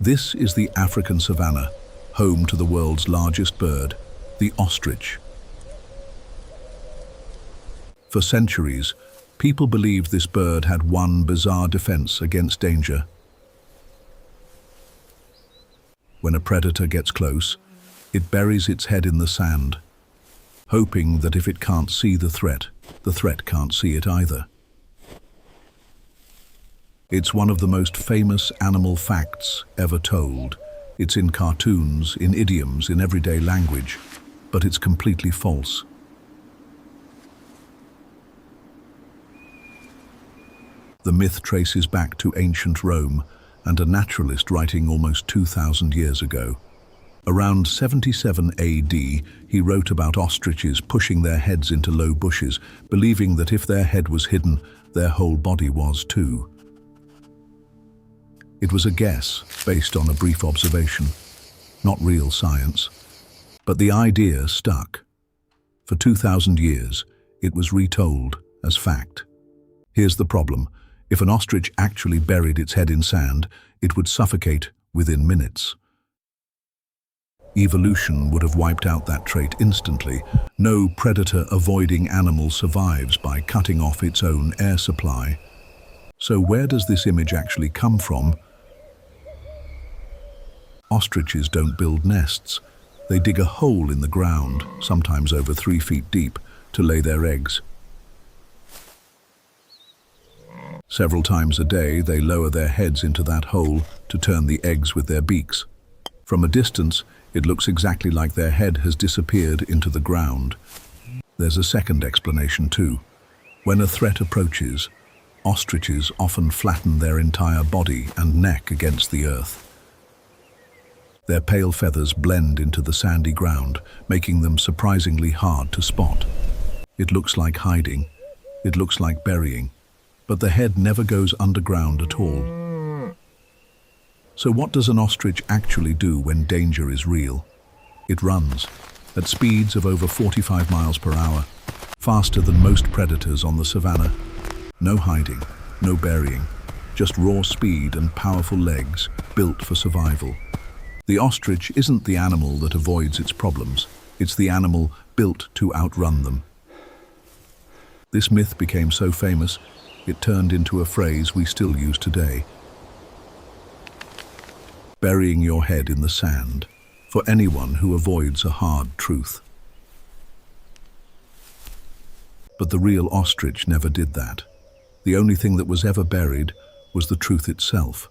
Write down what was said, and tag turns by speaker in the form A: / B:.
A: This is the African savanna, home to the world's largest bird, the ostrich. For centuries, people believed this bird had one bizarre defense against danger. When a predator gets close, it buries its head in the sand, hoping that if it can't see the threat can't see it either. It's one of the most famous animal facts ever told. It's in cartoons, in idioms, in everyday language, but it's completely false. The myth traces back to ancient Rome and a naturalist writing almost 2,000 years ago. Around 77 AD, he wrote about ostriches pushing their heads into low bushes, believing that if their head was hidden, their whole body was too. It was a guess based on a brief observation, not real science. But the idea stuck. For 2,000 years, it was retold as fact. Here's the problem. If an ostrich actually buried its head in sand, it would suffocate within minutes. Evolution would have wiped out that trait instantly. No predator-avoiding animal survives by cutting off its own air supply. So where does this image actually come from? Ostriches don't build nests. They dig a hole in the ground, sometimes over 3 feet deep, to lay their eggs. Several times a day, they lower their heads into that hole to turn the eggs with their beaks. From a distance, it looks exactly like their head has disappeared into the ground. There's a second explanation too. When a threat approaches, ostriches often flatten their entire body and neck against the earth. Their pale feathers blend into the sandy ground, making them surprisingly hard to spot. It looks like hiding. It looks like burying. But the head never goes underground at all. So what does an ostrich actually do when danger is real? It runs at speeds of over 45 miles per hour, faster than most predators on the savanna. No hiding, no burying, just raw speed and powerful legs built for survival. The ostrich isn't the animal that avoids its problems. It's the animal built to outrun them. This myth became so famous, it turned into a phrase we still use today. Burying your head in the sand, for anyone who avoids a hard truth. But the real ostrich never did that. The only thing that was ever buried was the truth itself.